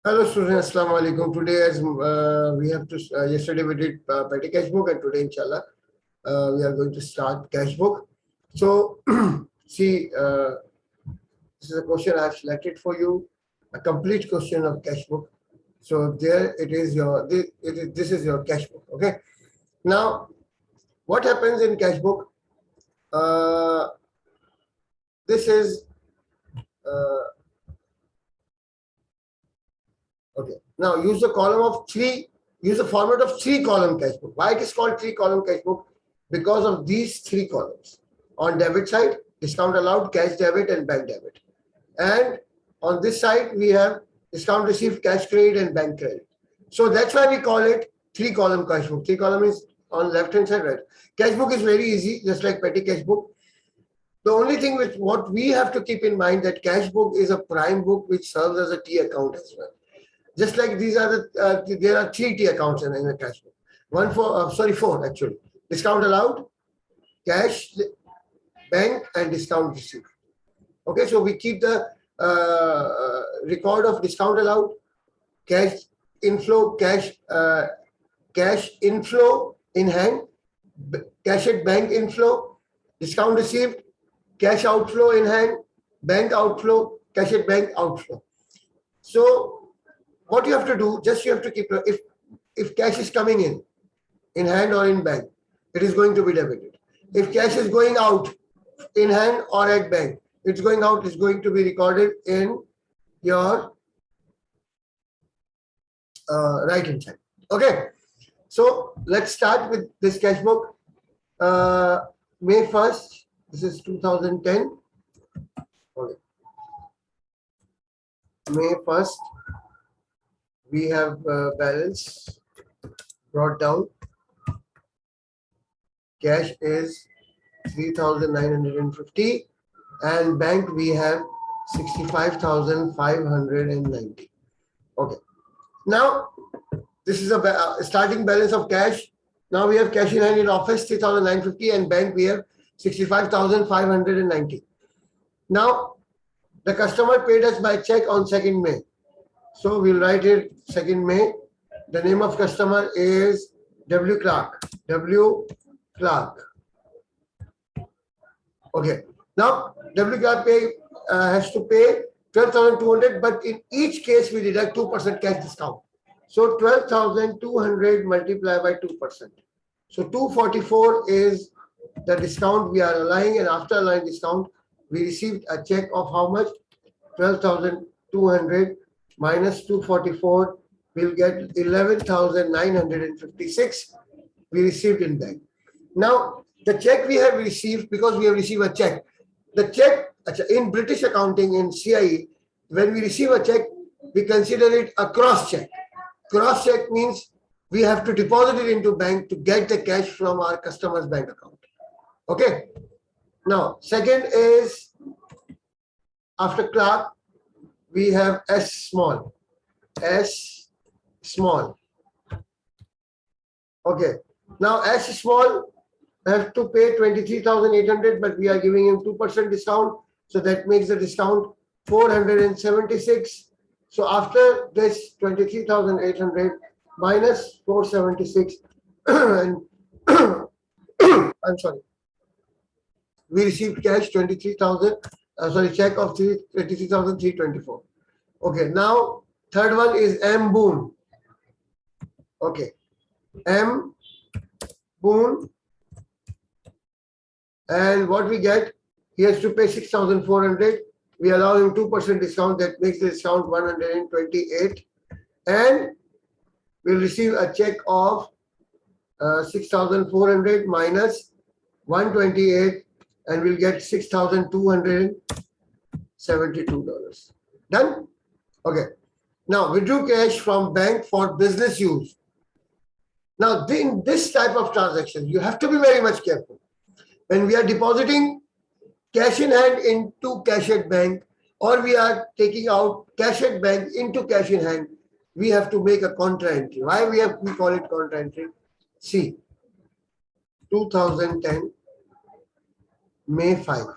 Hello students, Assalamu alaikum. Today as we have to, yesterday we did petty cash book and today inshallah we are going to start cash book. So see, this is a question I have selected for you, a complete question of cash book. So there it is your, this is your cash book, okay. Now what happens in cash book? Uh, this is, uh, okay. Now use the column of three, use the format of three column cash book. Why it is called three column cash book? Because of these three columns. On debit side, discount allowed, cash debit and bank debit. And on this side, we have discount received, cash credit and bank credit. So that's why we call it three column cash book. Three column is on left hand side, right. Cash book is very easy, just like petty cash book. The only thing which what we have to keep in mind that cash book is a prime book which serves as a T account as well. Just like these are the, there are three T accounts in a cash book. One for, four actually. Discount allowed, cash, bank, and discount received. Okay, so we keep the record of discount allowed, cash inflow, cash inflow in hand, cash at bank inflow, discount received, cash outflow in hand, bank outflow, cash at bank outflow. So what you have to do, just you have to keep, if cash is coming in hand or in bank, it is going to be debited. If cash is going out in hand or at bank, it's going out, is going to be recorded in your right hand side. Okay, so let's start with this cash book. May 1st, this is 2010. Okay. May 1st, we have balance brought down. Cash is 3,950 and bank we have 65,590. Okay. Now this is a starting balance of cash. Now we have cash in hand in office 3,950 and bank we have 65,590. Now the customer paid us by check on 2nd May. So we'll write it 2nd May. The name of customer is W. Clark. W. Clark. Okay. Now W. Clark has to pay 12,200, but in each case we deduct 2% cash discount. So 12,200 multiplied by 2%. So 244 is the discount we are allowing, and after allowing discount, we received a check of how much? 12,200 minus 244, we'll get 11,956 we received in bank. Now the check we have received, because we have received a check, the check in British accounting, in CIE, when we receive a check, we consider it a cross check. Cross check means we have to deposit it into bank to get the cash from our customer's bank account. Okay. Now, second is after Clark, we have S small. S small. Okay. Now, S small have to pay 23,800, but we are giving him 2% discount. So that makes the discount 476. So after this 23,800 minus 476, and I'm sorry, we received cash 23,000, check of 23,324. Okay, now third one is M Boone. Okay, M Boone, and what we get, he has to pay 6,400. We allow him 2% discount, that makes the discount 128, and we'll receive a check of 6,400 minus 128, and we'll get $6,272. Done? Okay. Now withdrew cash from bank for business use. Now in this type of transaction, you have to be very much careful. When we are depositing cash in hand into cash at bank, or we are taking out cash at bank into cash in hand, we have to make a contra entry. Why we call it contra entry? See, 2010 May 5.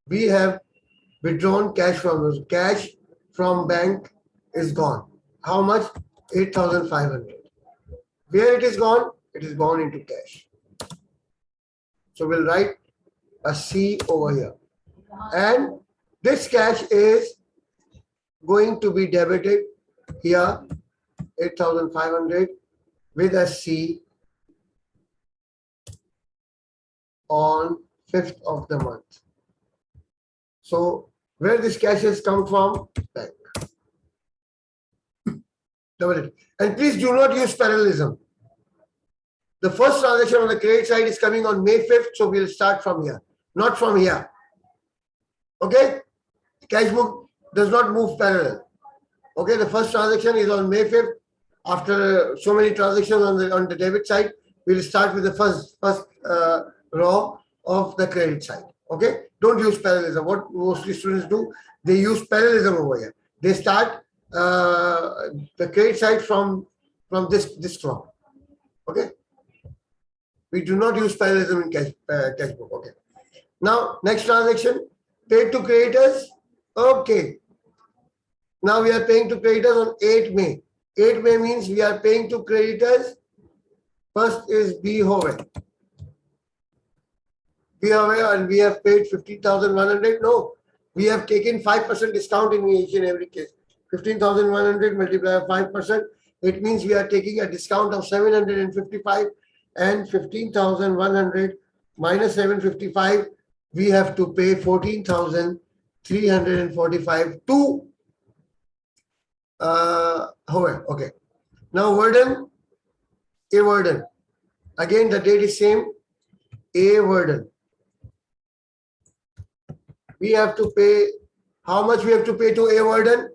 We have withdrawn cash from those cash from bank is gone. How much? 8,500. Where it is gone? It is gone into cash. So we'll write a C over here. And this cash is going to be debited here, 8,500 with a C on 5th of the month. So where this cash has come from? Bank. Double it. And please do not use parallelism. The first transaction on the credit side is coming on May 5th, so we'll start from here, not from here. Okay? Cash book does not move parallel. Okay, the first transaction is on May 5th. After so many transactions on the debit side, we'll start with the first row of the credit side. Okay, don't use parallelism. What mostly students do, they use parallelism over here. They start the credit side from this row. Okay, we do not use parallelism in cash book. Okay, now next transaction, paid to creditors. Okay, now we are paying to creditors on 8 May. 8 May means we are paying to creditors. First is B Hove. B Hove, and we have paid 15,100. No, we have taken 5% discount in each and every case. 15,100 multiplied by 5%. It means we are taking a discount of 755, and 15,100 minus 755, we have to pay 14,345 to Hove. Okay. Now Worden, A Worden. Again, the date is same. A Worden. We have to pay, how much we have to pay to A Worden?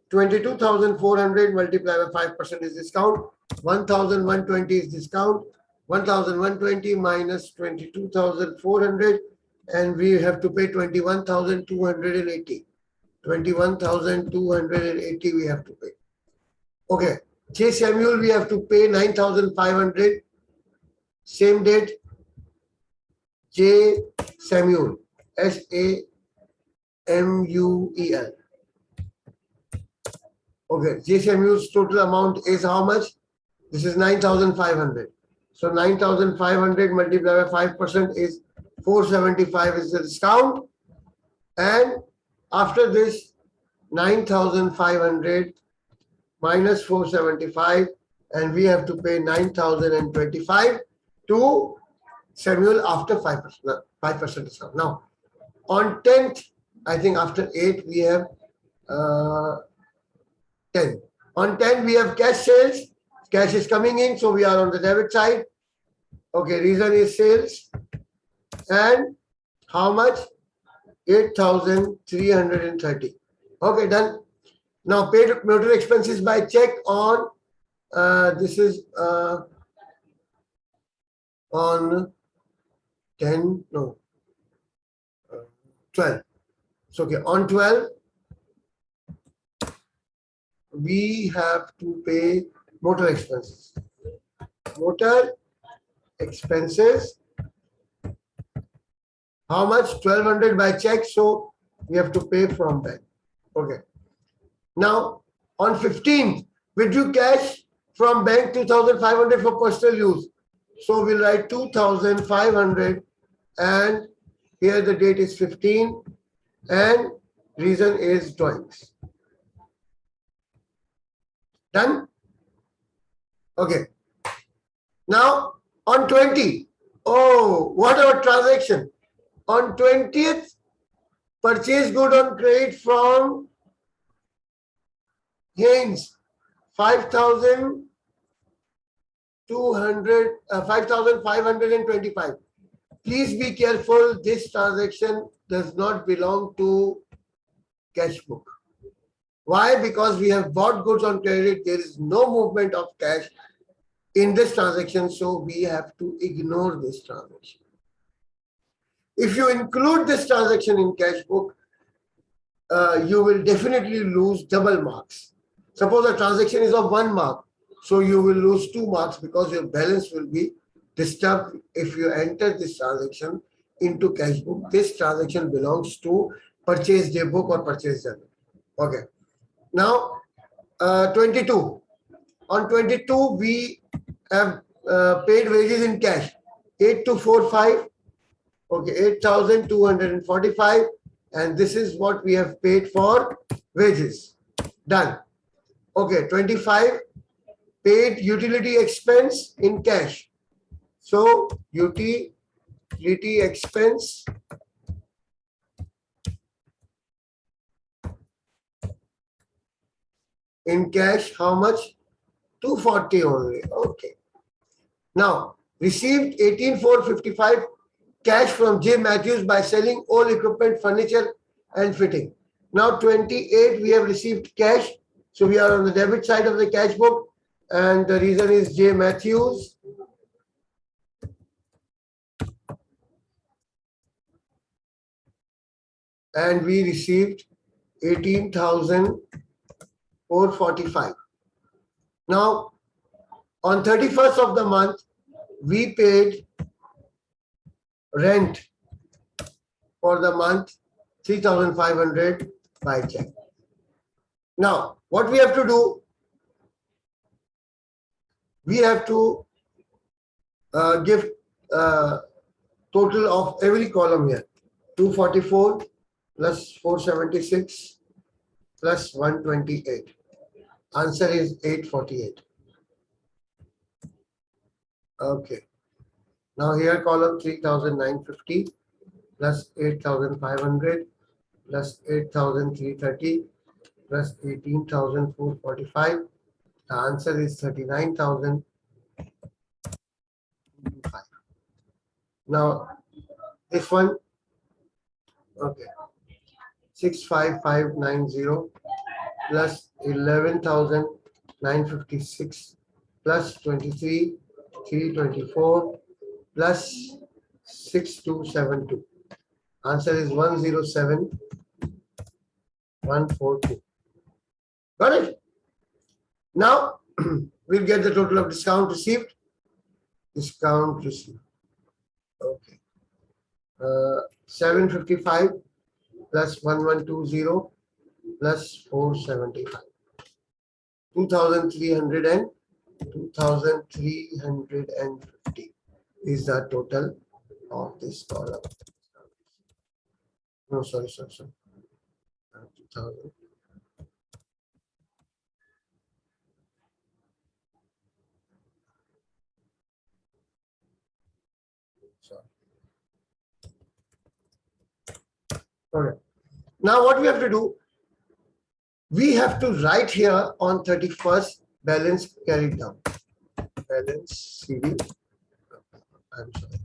22,400 multiplied by 5% is discount. 1,120 is discount. 1,120 minus 22,400, and we have to pay 21,280. 21,280 we have to pay. Okay. J Samuel, we have to pay 9,500. Same date. J Samuel. S-A-M-U-E-L. Okay. J Samuel's total amount is how much? This is 9,500. So 9,500 multiplied by 5% is 475 is the discount. And after this, 9,500 minus 475, and we have to pay 9,025 to Samuel after 5% discount. Now, on 10th, I think after 8, we have 10. On 10, we have cash sales. Cash is coming in, so we are on the debit side. Okay, reason is sales. And how much? 8,330. Okay, done. Now paid motor expenses by check on this is on 10, no, 12. So okay, on 12 we have to pay motor expenses. Motor expenses. How much? 1,200 by check, so we have to pay from bank. Okay. Now, on 15th, withdrew cash from bank 2,500 for personal use. So we'll write 2,500, and here the date is 15, and reason is drawings. Done? Okay. Now, on 20, oh, what about transaction? On 20th, purchase good on credit from Haynes, 5,525. Please be careful. This transaction does not belong to cash book. Why? Because we have bought goods on credit. There is no movement of cash in this transaction, so we have to ignore this transaction. If you include this transaction in cash book, you will definitely lose double marks. Suppose a transaction is of 1 mark, so you will lose 2 marks because your balance will be disturbed if you enter this transaction into cash book. This transaction belongs to purchase day book or purchase journal. Okay. Now 22. On 22, we have paid wages in cash. 8245. Okay, 8,245. And this is what we have paid for wages. Done. Okay, 25. Paid utility expense in cash. So utility expense in cash, how much? 240 only. Okay. Now, received 18,455 cash from J. Matthews by selling all equipment, furniture, and fitting. Now, 28, we have received cash. So, we are on the debit side of the cash book. And the reason is J. Matthews. And we received 18,445. Now, on 31st of the month, we paid rent for the month 3,500 by check. Now, what we have to do, we have to give total of every column here. 244 plus 476 plus 128. Answer is 848. Okay. Now here column 3,950 plus 8,500 plus 8,330 plus 18,445. The answer is 39,005. Now this one, okay, 65590 plus 11,956 plus 23,324 plus 6272. Answer is 107,142. Got it? Now we'll get the total of discount received. Discount received. Okay. 755 plus 1120 plus 475. 2,350 is the total of this column. No, sorry. 2,000. Sorry. Okay. Now what we have to do, we have to write here on 31st balance carried down. Balance CD. I'm sorry.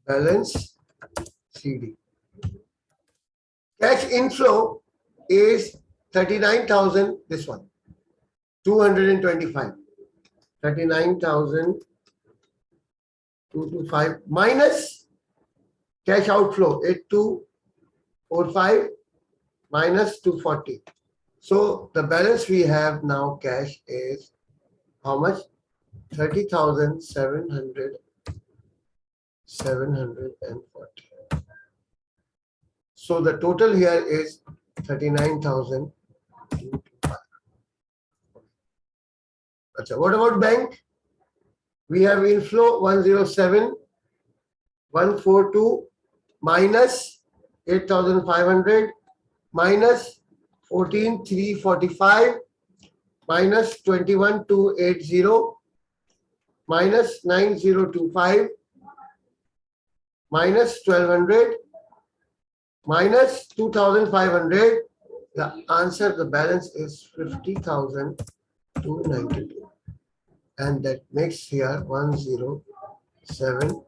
Balance CD. Cash inflow is 39,000, this one, 225. 39,225 minus cash outflow 8245 minus 240. So the balance we have now cash is how much? 30,740. So the total here is 39,000. What about bank? We have inflow 107,142 minus 8,500 minus 14,345 minus 21,280 minus 9,025 minus 1,200 minus 2,500. The answer, the balance is 50,292. And that makes here 107,1.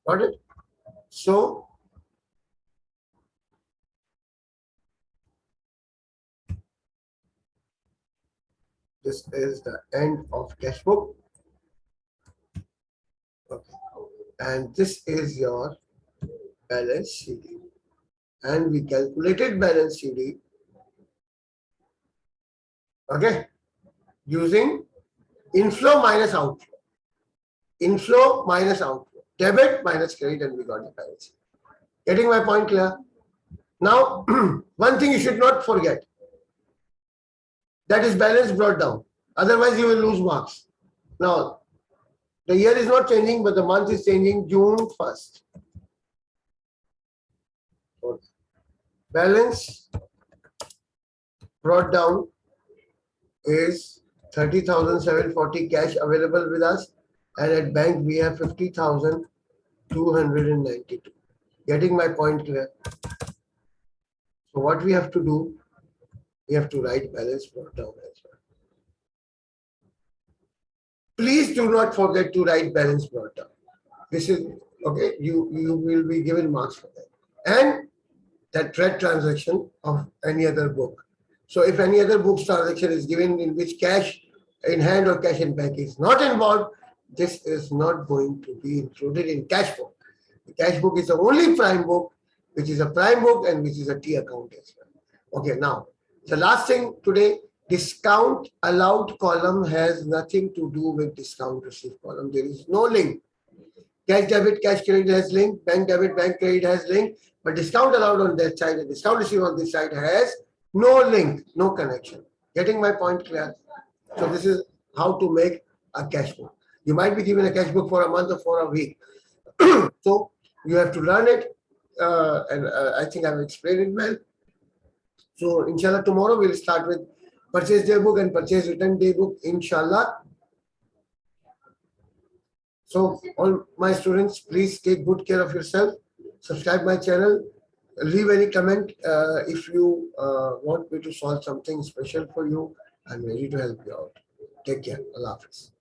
Got it? So this is the end of cash book. Okay. And this is your balance CD. And we calculated balance CD. Okay. Using inflow minus outflow. Inflow minus outflow. debit minus credit, and we got the balance. Getting my point clear? Now, one thing you should not forget, that is balance brought down. Otherwise, you will lose marks. Now, the year is not changing, but the month is changing. June 1st. Balance brought down is 30,740 cash available with us, and at bank we have 50,292. Getting my point clear? So what we have to do, we have to write balance brought down as well. Please do not forget to write balance brought down. This is okay. You will be given marks for that, and that trade transaction of any other book. So if any other book's transaction is given in which cash in hand or cash in bank is not involved, this is not going to be included in cash book. The cash book is the only prime book, which is a prime book and which is a T account as well. Okay, now the last thing today, discount allowed column has nothing to do with discount received column. There is no link. Cash debit, cash credit has link, bank debit, bank credit has link, but discount allowed on that side and discount received on this side has no link, no connection. Getting my point clear? So this is how to make a cash book. You might be given a cash book for a month or for a week. So you have to learn it, and I think I've explained it well. So inshallah tomorrow we'll start with purchase day book and purchase return day book, inshallah. So all my students, please take good care of yourself. Subscribe my channel. Leave any comment if you want me to solve something special for you. I'm ready to help you out. Take care. Allah Hafiz.